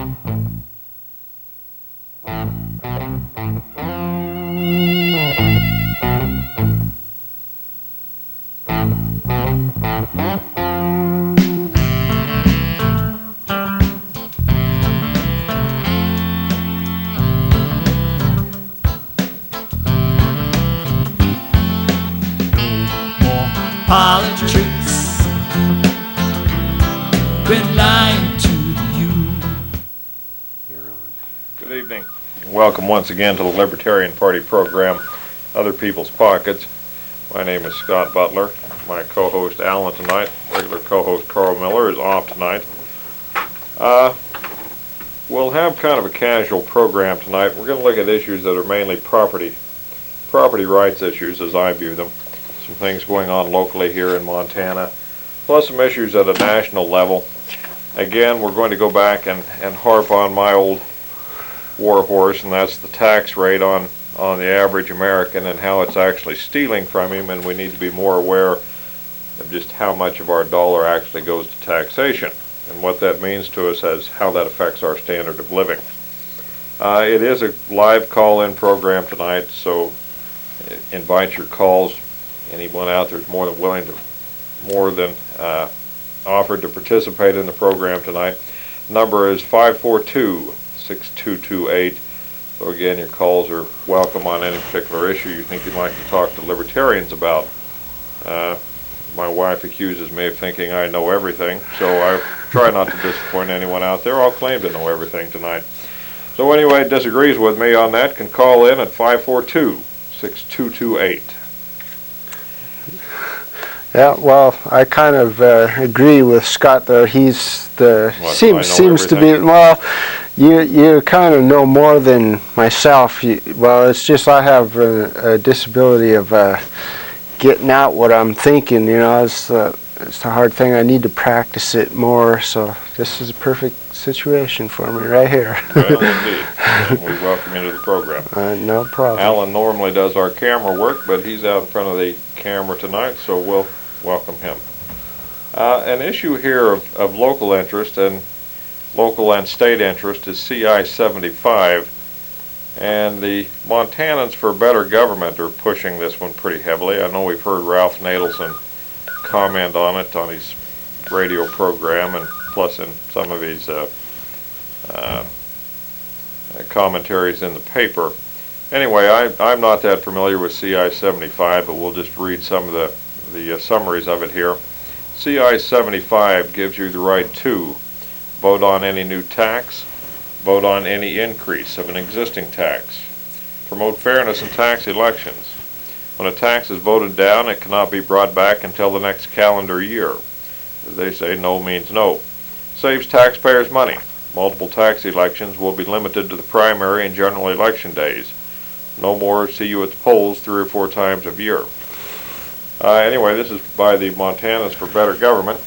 Politics been lying to you. Good evening. Welcome once again to the Libertarian Party program, Other People's Pockets. My name is Scott Butler. My co-host Alan tonight, regular co-host Carl Miller, is off tonight. We'll have kind of a casual program tonight. We're going to look at issues that are mainly property rights issues as I view them. Some things going on locally here in Montana, plus some issues at a national level. Again, we're going to go back and harp on my old war horse, and that's the tax rate on the average American and how it's actually stealing from him, and we need to be more aware of just how much of our dollar actually goes to taxation and what that means to us as how that affects our standard of living. It is a live call-in program tonight, so invite your calls. Anyone out there is more than offered to participate in the program tonight. Number is 542-6228. So again, your calls are welcome on any particular issue you think you'd like to talk to libertarians about. My wife accuses me of thinking I know everything, so I try not to disappoint anyone out there. I'll claim to know everything tonight. So anyway, disagrees with me on that can call in at 542-6228. Yeah, well, I kind of agree with Scott there. Seems to be, well, you kind of know more than myself. It's just I have a disability of getting out what I'm thinking, it's a hard thing. I need to practice it more, so this is a perfect situation for me right here. Well, indeed. We welcome you to the program. No problem. Alan normally does our camera work, but he's out in front of the camera tonight, so we'll welcome him. An issue here of local interest and local and state interest is CI 75, and the Montanans for Better Government are pushing this one pretty heavily. I know we've heard Ralph Nadelson comment on it on his radio program and plus in some of his commentaries in the paper. Anyway, I'm not that familiar with CI 75, but we'll just read some of the summaries of it here. CI 75 gives you the right to vote on any new tax, vote on any increase of an existing tax, promote fairness in tax elections. When a tax is voted down, it cannot be brought back until the next calendar year. As they say, no means no. Saves taxpayers money. Multiple tax elections will be limited to the primary and general election days. No more see you at the polls 3 or 4 times a year. Anyway, this is by the Montanans for Better Government.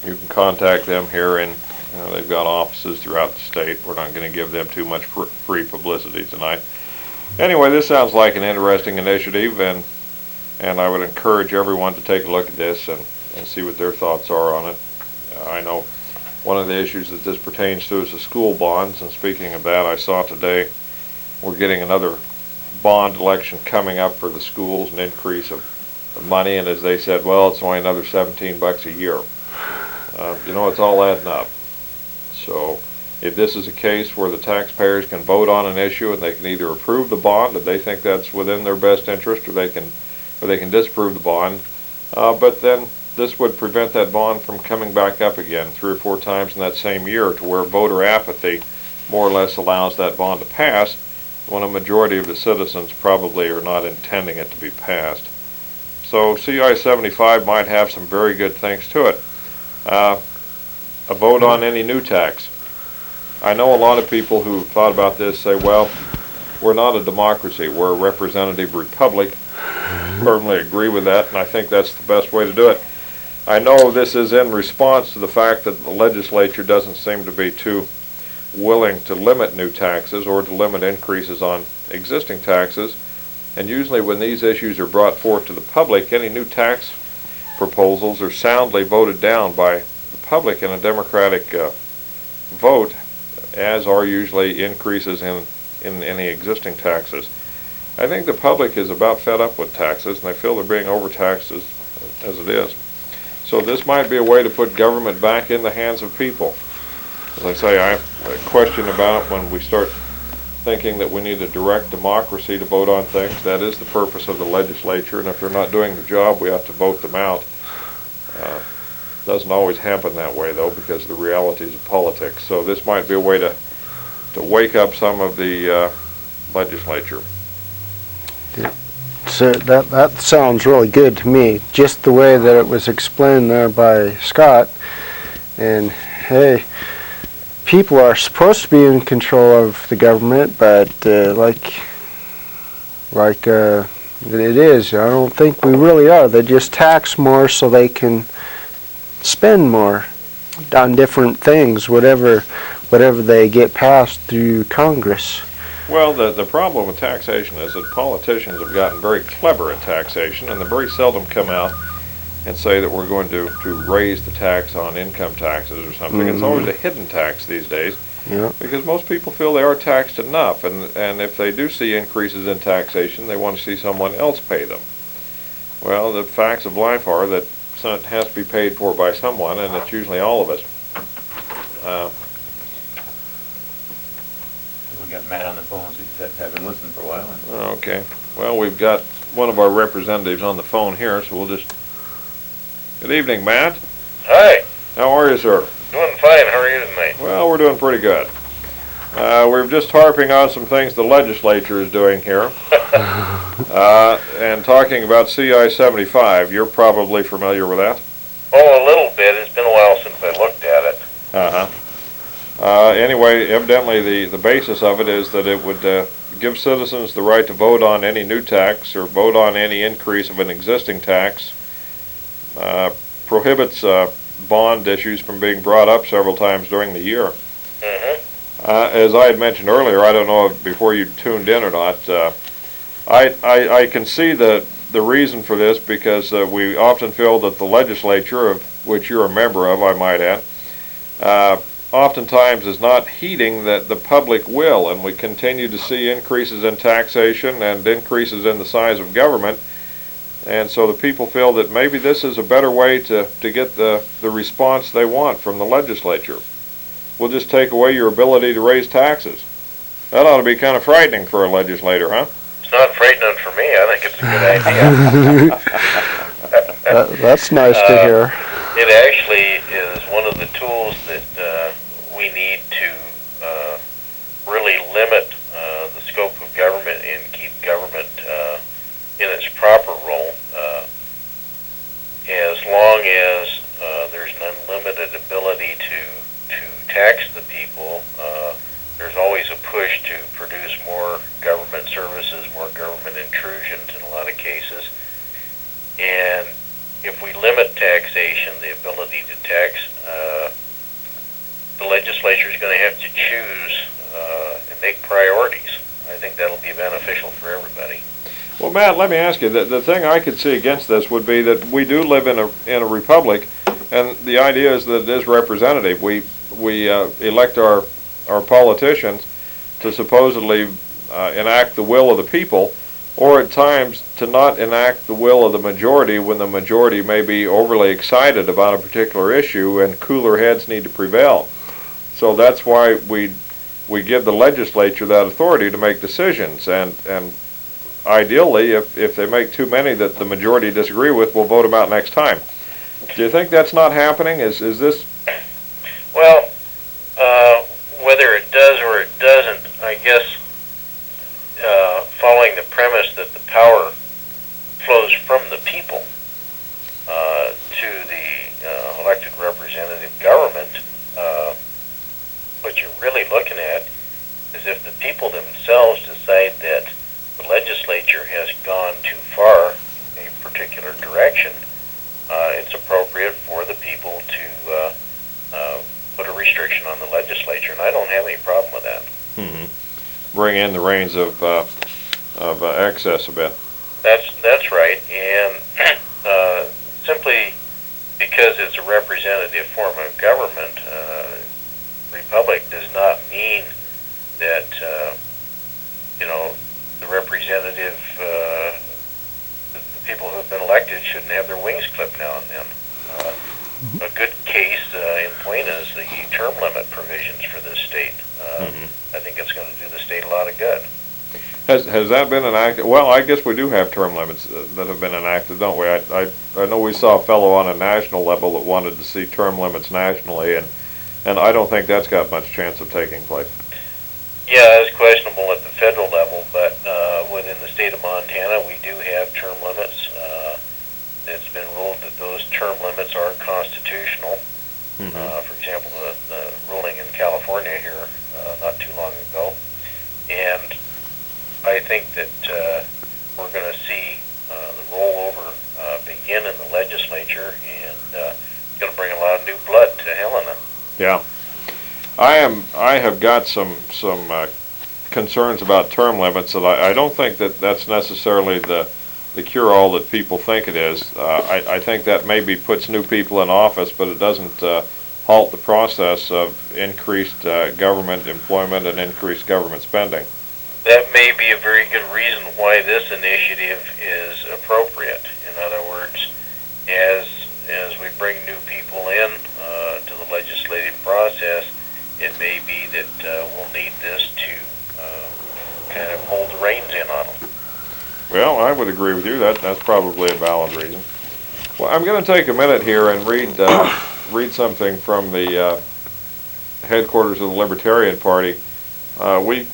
You can contact them here, and they've got offices throughout the state. We're not going to give them too much free publicity tonight. Anyway, this sounds like an interesting initiative, and I would encourage everyone to take a look at this and see what their thoughts are on it. I know one of the issues that this pertains to is the school bonds, and speaking of that, I saw today we're getting another bond election coming up for the schools, an increase of money, and as they said, well, it's only another $17 a year. It's all adding up. So if this is a case where the taxpayers can vote on an issue and they can either approve the bond if they think that's within their best interest, or they can disapprove the bond, but then this would prevent that bond from coming back up again 3 or 4 times in that same year, to where voter apathy more or less allows that bond to pass when a majority of the citizens probably are not intending it to be passed. So CI 75 might have some very good things to it. A vote on any new tax. I know a lot of people who thought about this say, well, we're not a democracy, we're a representative republic. Firmly agree with that, and I think that's the best way to do it. I know this is in response to the fact that the legislature doesn't seem to be too willing to limit new taxes or to limit increases on existing taxes. And usually when these issues are brought forth to the public, any new tax proposals are soundly voted down by the public in a democratic vote as are usually increases in any existing taxes. I think the public is about fed up with taxes, and they feel they're being overtaxed as it is. So this might be a way to put government back in the hands of people. As I say, I have a question about it when we start thinking that we need a direct democracy to vote on things. That is the purpose of the legislature, and if they're not doing the job, we have to vote them out. Doesn't always happen that way, though, because of the realities of politics. So this might be a way to wake up some of the legislature. So that sounds really good to me, just the way that it was explained there by Scott. And hey, people are supposed to be in control of the government, but like it is, I don't think we really are. They just tax more so they can spend more on different things, whatever they get passed through Congress. Well, the problem with taxation is that politicians have gotten very clever at taxation, and they very seldom come out and say that we're going to raise the tax on income taxes or something. It's always a hidden tax these days, because most people feel they are taxed enough, and if they do see increases in taxation, they want to see someone else pay them. Well, the facts of life are that it has to be paid for by someone, and it's usually all of us. We got Matt on the phone, so we just have him listen for a while. Okay. Well, we've got one of our representatives on the phone here, so we'll just... Good evening, Matt. Hi. How are you, sir? Doing fine. How are you tonight? Well, we're doing pretty good. We're just harping on some things the legislature is doing here. And talking about CI 75. You're probably familiar with that? Oh, a little bit. It's been a while since I looked at it. Anyway, evidently the basis of it is that it would give citizens the right to vote on any new tax or vote on any increase of an existing tax, prohibits bond issues from being brought up several times during the year. As I had mentioned earlier, I don't know if before you tuned in or not, I can see the reason for this, because we often feel that the legislature, of which you're a member of, I might add, oftentimes is not heeding the public will, and we continue to see increases in taxation and increases in the size of government, and so the people feel that maybe this is a better way to get the response they want from the legislature. We'll just take away your ability to raise taxes. That ought to be kind of frightening for a legislator, huh? It's not frightening for me. I think it's a good idea. That's nice to hear. It actually is one of the tools that we need to really limit the scope of government and keep government in its proper role. As long as there's an unlimited ability to tax the people, there's always a push to produce more government services, more government intrusions in a lot of cases. And if we limit taxation, the ability to tax, the legislature is going to have to choose and make priorities. I think that'll be beneficial for everybody. Well, Matt, let me ask you, the thing I could see against this would be that we do live in a republic, and the idea is that it is representative. We elect our politicians to supposedly enact the will of the people, or at times to not enact the will of the majority when the majority may be overly excited about a particular issue and cooler heads need to prevail. So that's why we give the legislature that authority to make decisions, and ideally, if they make too many that the majority disagree with, we'll vote them out next time. Do you think that's not happening? Is this... Well, whether it does or it doesn't, I guess following the premise that the power flows from the people to the elected representative government, what you're really looking at is if the people themselves decide that the legislature has gone too far in a particular direction, it's appropriate for the people to put a restriction on the legislature, and I don't have any problem with that. Bring in the reins of excess a bit. That's right, and simply because it's a representative form of government, republic does not mean provisions for this state. I think it's going to do the state a lot of good. Has that been enacted? Well, I guess we do have term limits that have been enacted, don't we? I know we saw a fellow on a national level that wanted to see term limits nationally, and I don't think that's got much chance of taking place. Yeah, it's questionable at the federal level, but within the state of Montana, we do have term limits. It's been ruled that those term limits are constitutional. For example, the ruling in California here not too long ago. And I think that we're going to see the rollover begin in the legislature, and it's going to bring a lot of new blood to Helena. Yeah, I have got some concerns about term limits that I don't think that's necessarily the cure-all that people think it is. I think that maybe puts new people in office, but it doesn't halt the process of increased government employment and increased government spending. That may be a very good reason why this initiative is appropriate. In other words, as we bring new people in to the legislative process, it may be that we'll need this to kind of hold the reins in on them. Well, I would agree with you. That's probably a valid reason. Well, I'm going to take a minute here and read something from the headquarters of the Libertarian Party. We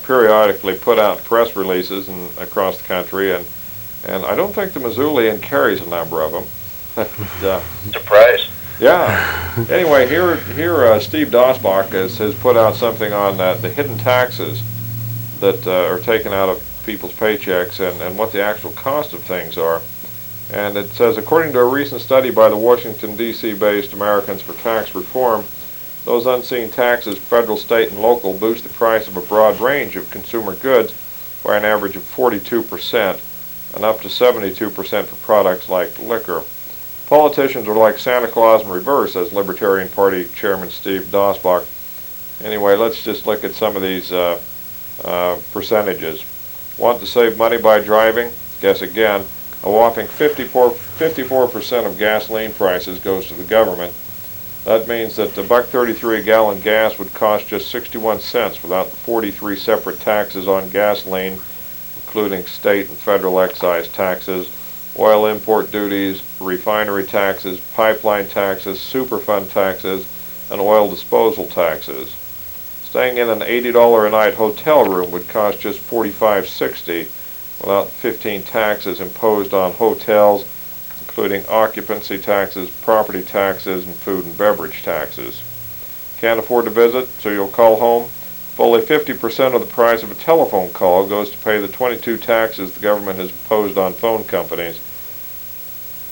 periodically put out press releases across the country, and I don't think the Missoulian carries a number of them. Surprise. Yeah. Anyway, here Steve Dosbach has put out something on the hidden taxes that are taken out of people's paychecks and what the actual cost of things are. And it says, according to a recent study by the Washington, D.C. based Americans for Tax Reform, those unseen taxes, federal, state, and local, boost the price of a broad range of consumer goods by an average of 42% and up to 72% for products like liquor. Politicians are like Santa Claus in reverse, says Libertarian Party Chairman Steve Dosbach. Anyway, let's just look at some of these percentages. Want to save money by driving? Guess again. A whopping 54% of gasoline prices goes to the government. That means that the $1.33 a gallon gas would cost just 61 cents without the 43 separate taxes on gasoline, including state and federal excise taxes, oil import duties, refinery taxes, pipeline taxes, Superfund taxes, and oil disposal taxes. Staying in an $80 a night hotel room would cost just $45.60 without 15 taxes imposed on hotels, including occupancy taxes, property taxes, and food and beverage taxes. Can't afford to visit, so you'll call home? Fully 50% of the price of a telephone call goes to pay the 22 taxes the government has imposed on phone companies.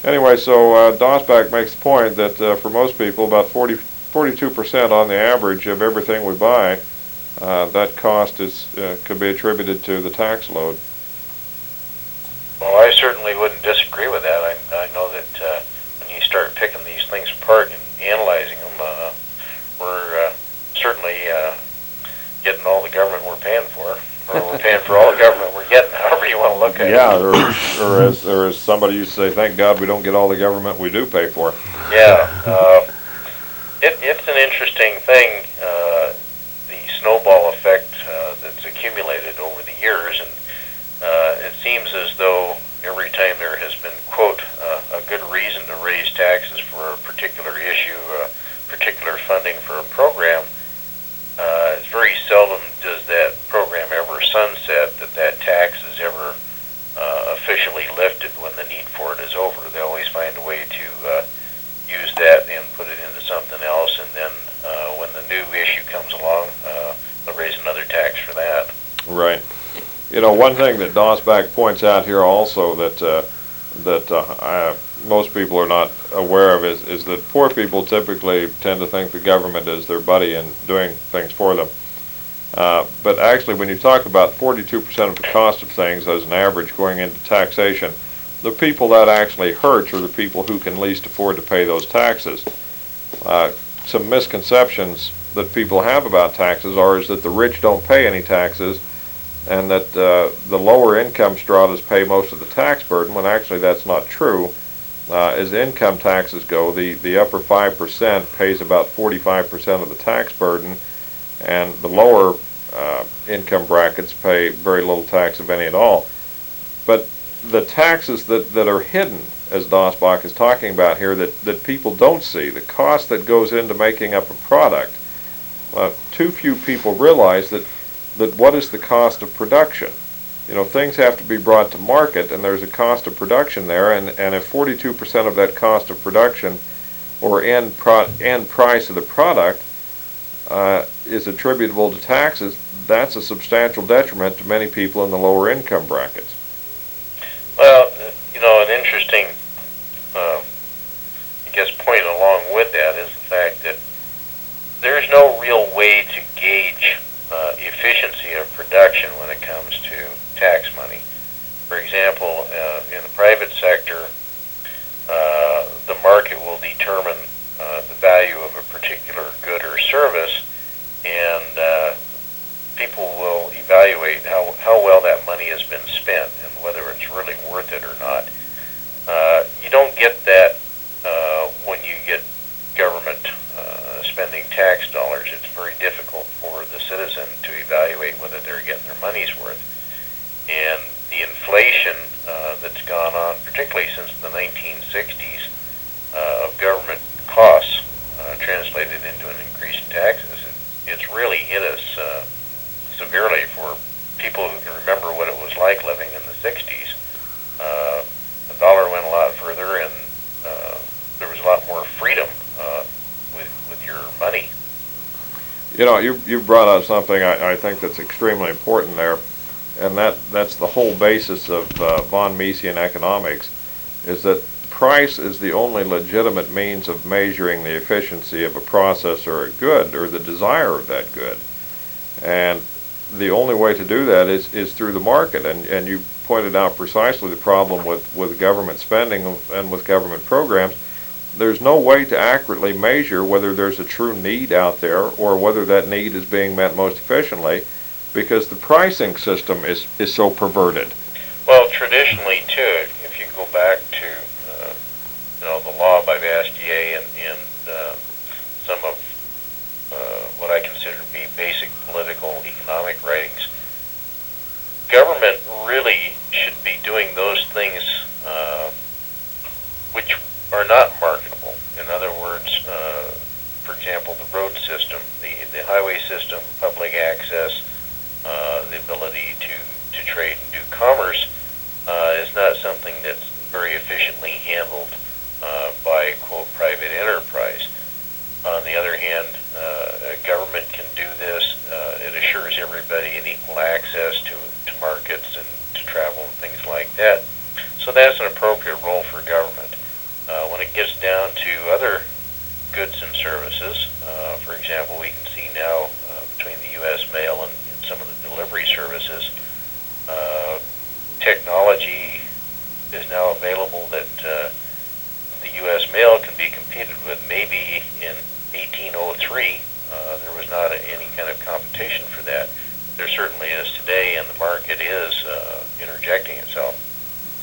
Anyway, so Dosbach makes the point that for most people, about 42% on the average of everything we buy, that cost could be attributed to the tax load. Well, I certainly wouldn't disagree with that. I know that when you start picking these things apart and analyzing them, we're certainly getting all the government we're paying for, or we're paying for all the government we're getting, however you want to look at it. Yeah, or as somebody used to say, thank God we don't get all the government we do pay for. Yeah, it's an interesting thing, the snowball effect that's accumulated over the years, and it seems as though every time there has been, quote, a good reason to raise taxes for a particular issue, particular funding for a program, it's very seldom does that program ever sunset, that tax is ever officially lifted when the need for it is over. They always find a way to use that and put it into something else, and then when the new issue comes along, they'll raise another tax for that. Right. You know, one thing that Dosbach points out here also that most people are not aware of is that poor people typically tend to think the government is their buddy in doing things for them. But actually, when you talk about 42% of the cost of things as an average going into taxation, the people that actually hurts are the people who can least afford to pay those taxes. Some misconceptions that people have about taxes is that the rich don't pay any taxes, and that the lower income stratas pay most of the tax burden, when actually that's not true. as income taxes go, the upper 5% pays about 45% of the tax burden, and the lower income brackets pay very little tax, if any at all. But the taxes that are hidden, as Dossbach is talking about here, that people don't see, the cost that goes into making up a product, too few people realize that what is the cost of production. You know, things have to be brought to market, and there's a cost of production there, and if 42% of that cost of production or end price of the product is attributable to taxes, that's a substantial detriment to many people in the lower income brackets. Well, you know, an interesting, I guess, point along with that is the fact that there's no real way to gauge efficiency of production when it comes to tax money. For example, in the private sector, the market will determine the value of a particular good or service, and people will evaluate how well that money has been spent and whether it's really worth it or not. You don't get that when you get government spending tax dollars. It's very difficult for the citizen to evaluate whether they're getting their money's worth. And the inflation that's gone on, particularly since the 1960s, of government costs translated into an increase in taxes, it's really hit us severely for people who can remember what it was like living in the 60s. The dollar went a lot further, and there was a lot more freedom with your money. You know, you brought up something I think that's extremely important there, and that's the whole basis of von Misesian economics, is that price is the only legitimate means of measuring the efficiency of a process or a good, or the desire of that good. And the only way to do that is through the market, and you pointed out precisely the problem with government spending and with government programs. There's no way to accurately measure whether there's a true need out there or whether that need is being met most efficiently, because the pricing system is so perverted. Well, traditionally, too, if you go back to the law by Bastiat and some of what I consider to be basic political economic writings, government really should be doing those things which are not marketable. In other words, for example, the road system, the highway system, public access, the ability to trade and do commerce is not something that's very efficiently handled by, quote, private enterprise. On the other hand, government can do this. It assures everybody an equal access to markets and to travel and things like that. So that's an appropriate role for government. When it gets down to other goods and services, for example, we can see now between the U.S. mail and some of the delivery services, technology is now available that the U.S. mail can be competed with. Maybe in 1803, there was not any kind of competition for that. There certainly is today, and the market is interjecting itself.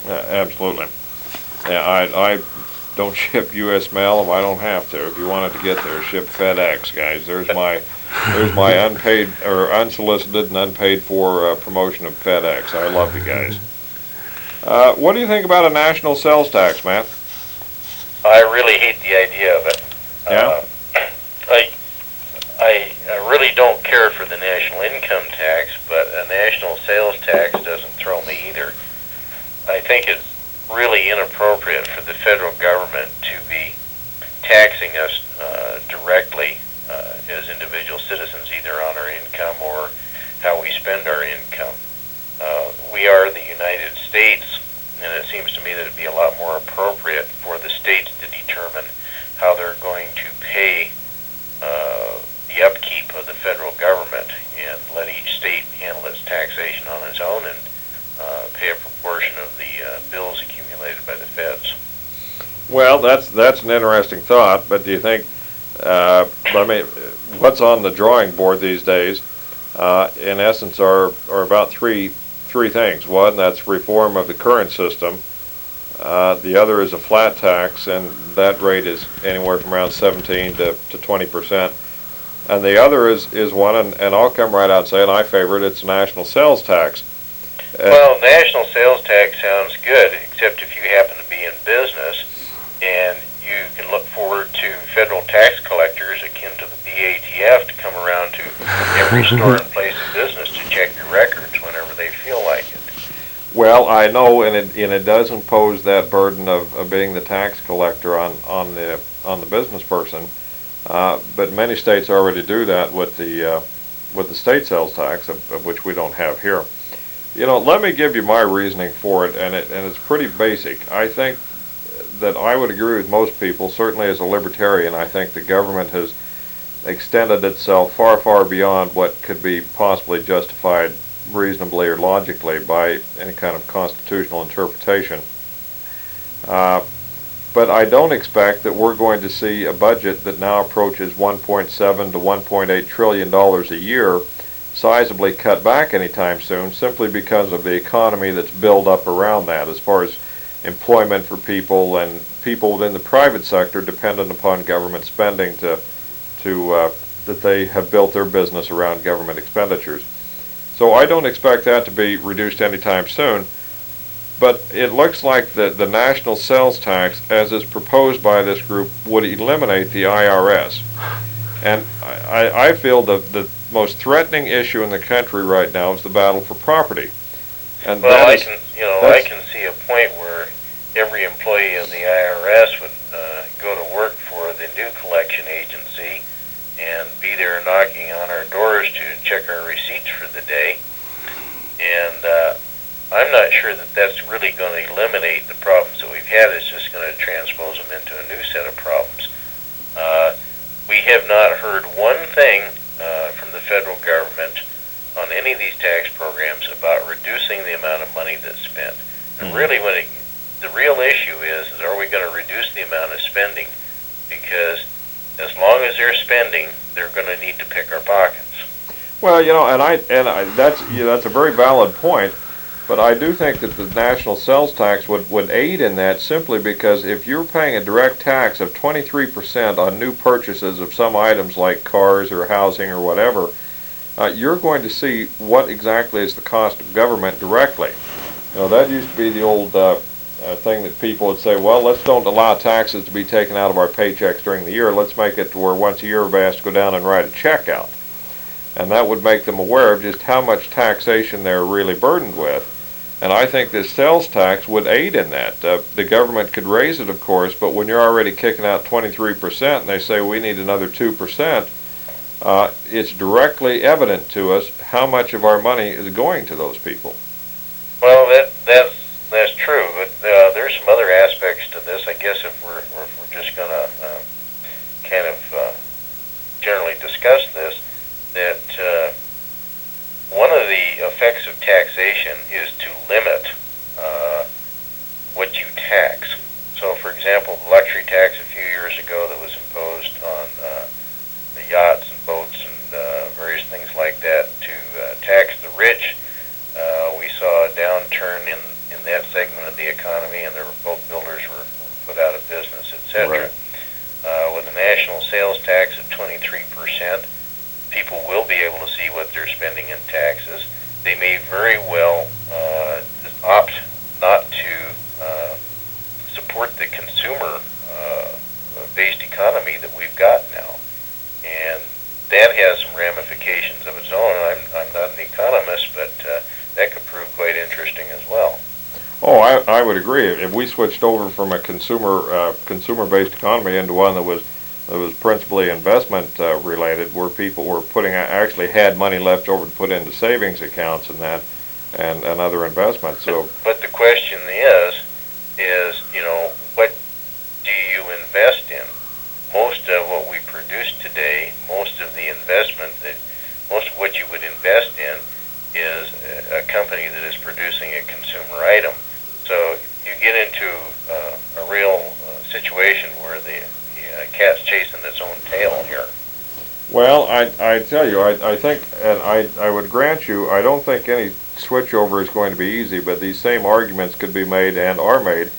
Absolutely. Yeah, I don't ship U.S. mail if I don't have to. If you want it to get there, ship FedEx, guys. There's my unpaid or unsolicited and unpaid for promotion of FedEx. I love you guys. What do you think about a national sales tax, Matt? I really hate the idea of it. Yeah? I really don't care for the national income tax, but a national sales tax doesn't thrill me either. I think it's really inappropriate for the federal government to be taxing us directly as individual citizens, either on our income or how we spend our income. We are the United States, and it seems to me that it'd be a lot more appropriate for the states to determine how they're going to pay the upkeep of the federal government, and let each state handle its taxation on its own and pay a proportion of the bills accumulated by the feds. Well, that's an interesting thought, but do you think, what's on the drawing board these days, in essence, are about three things. One, that's reform of the current system. The other is a flat tax, and that rate is anywhere from around 17 to 20%. And the other is one, and I'll come right out and say, and I favor it, it's a national sales tax. Well, national sales tax sounds good, except if you happen to be in business, and you can look forward to federal tax collectors akin to the BATF to come around to every store and place of business to check your records whenever they feel like it. Well, I know, and it does impose that burden of being the tax collector on the business person. But many states already do that with the state sales tax, of which we don't have here. You know, let me give you my reasoning for it, and it's pretty basic. I think that I would agree with most people. Certainly, as a libertarian, I think the government has extended itself far, far beyond what could be possibly justified reasonably or logically by any kind of constitutional interpretation. But I don't expect that we're going to see a budget that now approaches $1.7 to $1.8 trillion a year sizably cut back anytime soon, simply because of the economy that's built up around that, as far as employment for people and people within the private sector dependent upon government spending that they have built their business around government expenditures. So I don't expect that to be reduced anytime soon. But it looks like the national sales tax, as is proposed by this group, would eliminate the IRS. And I feel the most threatening issue in the country right now is the battle for property. And well, I can see a point where every employee of the IRS would go to work for the new collection agency and be there knocking on our doors to check our receipts for the day. And I'm not sure that that's really going to eliminate the problems that we've had. It's just going to transpose them into a new set of problems. We have not heard one thing from the federal government on any of these tax programs about reducing the amount of money that's spent. And really, the real issue is are we going to reduce the amount of spending? Because as long as they're spending, they're going to need to pick our pockets. Well, that's a very valid point. But I do think that the national sales tax would aid in that, simply because if you're paying a direct tax of 23% on new purchases of some items like cars or housing or whatever, you're going to see what exactly is the cost of government directly. You know, that used to be the old thing that people would say, well, let's don't allow taxes to be taken out of our paychecks during the year. Let's make it to where once a year everybody has to go down and write a check out. And that would make them aware of just how much taxation they're really burdened with. And I think this sales tax would aid in that. The government could raise it, of course, but when you're already kicking out 23% and they say we need another 2%, it's directly evident to us how much of our money is going to those people. Well, that's true, but there's some other aspects to this. I guess if we're just going to kind of generally discuss this, that one of the effects of taxation is to limit what you tax. So, for example, the luxury tax a few years ago that was imposed on the yachts and boats and various things like that to tax the rich, we saw a downturn in that segment of the economy, and both builders were put out of business, etc. Right. With a national sales tax of 23%, people will be able to see what they're spending in taxes. They may very well opt not to support the consumer-based economy that we've got now. And that has some ramifications of its own. I'm not an economist, but that could prove quite interesting as well. Oh, I would agree. If we switched over from a consumer-based economy into one that was principally investment related, where people were actually had money left over to put into savings accounts and that, and other investments. So, but the question is, what do you invest in? Most of what we produce today, most of what you would invest in is a company that is producing a consumer item. So you get into a real situation where the cat's chasing its own tail here. Well, I tell you, I think, and I would grant you, I don't think any switchover is going to be easy, but these same arguments could be made and are made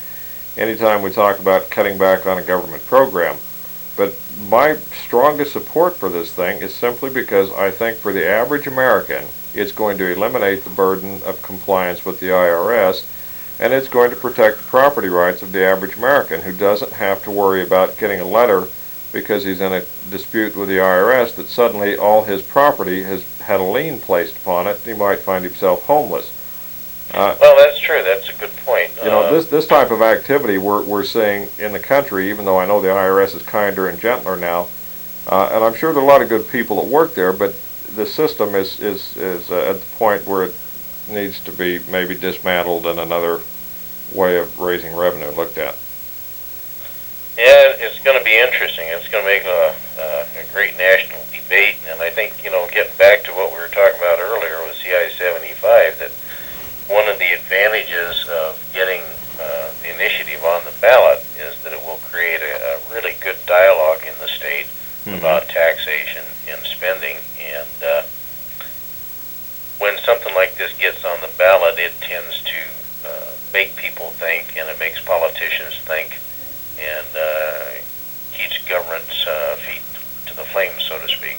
anytime we talk about cutting back on a government program. But my strongest support for this thing is simply because I think for the average American, it's going to eliminate the burden of compliance with the IRS, and it's going to protect the property rights of the average American who doesn't have to worry about getting a letter because he's in a dispute with the IRS that suddenly all his property has had a lien placed upon it. He might find himself homeless. Well, that's true. That's a good point. You know, this type of activity we're seeing in the country, even though I know the IRS is kinder and gentler now, and I'm sure there are a lot of good people that work there, but the system is at the point where it needs to be maybe dismantled and another way of raising revenue looked at. Yeah, it's going to be interesting. It's going to make a great national debate, and I think, you know, getting back to what we were talking about earlier with CI 75, that one of the advantages of getting the initiative on the ballot is that it will create a really good dialogue in the state about taxation and spending, and when something like this gets on the ballot, it tends to make people think, and it makes politicians think, and keeps government's feet to the flames, so to speak.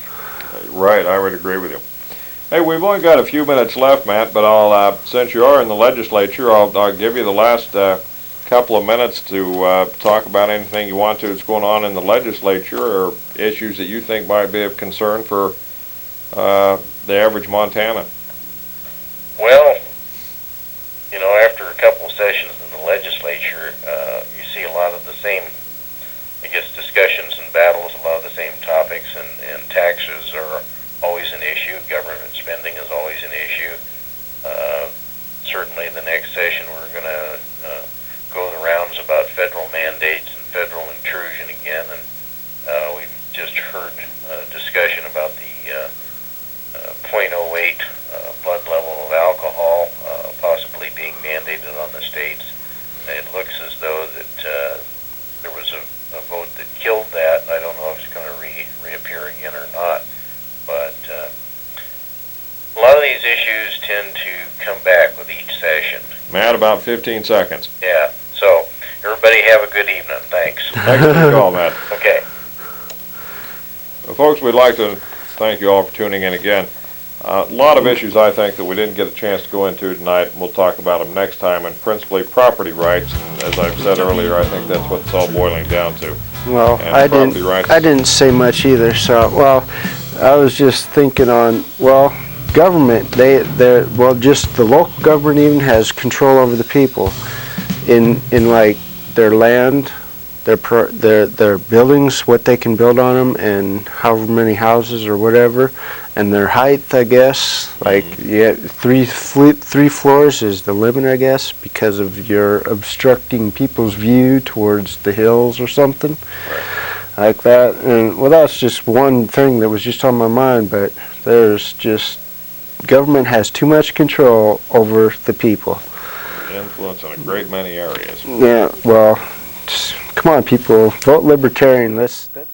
Right, I would agree with you. Hey, we've only got a few minutes left, Matt, but I'll since you are in the legislature, I'll give you the last couple of minutes to talk about anything you want to that's going on in the legislature or issues that you think might be of concern for the average Montanan. Well, you know, after a couple of sessions in the legislature, you see a lot of the same, I guess, discussions and battles, a lot of the same topics, and taxes are always an issue. Government spending is always an issue. Certainly the next session we're going to go the rounds about federal mandates and federal intrusion again, and we've just heard a discussion about the .08 blood level of alcohol possibly being mandated on the states. It looks as though that there was a vote that killed that. I don't know if it's going to reappear again or not, but a lot of these issues tend to come back with each session. Matt, about 15 seconds. Yeah, so everybody have a good evening. Thanks. Thanks for the call, Matt. Okay. Well, folks, we'd like to thank you all for tuning in again. A lot of issues I think that we didn't get a chance to go into tonight. We'll talk about them next time, and principally property rights. And as I've said earlier, I think that's what it's all boiling down to. Well, And I didn't say much either. So, well, I was just thinking on, well, government, well, just the local government even has control over the people in like their land, their buildings, what they can build on them, and however many houses or whatever, and their height, I guess. Like, yeah, three floors is the limit, I guess, because of your obstructing people's view towards the hills or something. Like that. And well, that's just one thing that was just on my mind, but there's just, government has too much control over the people. Influence in a great many areas. Yeah, well, come on, people, vote Libertarian. Let's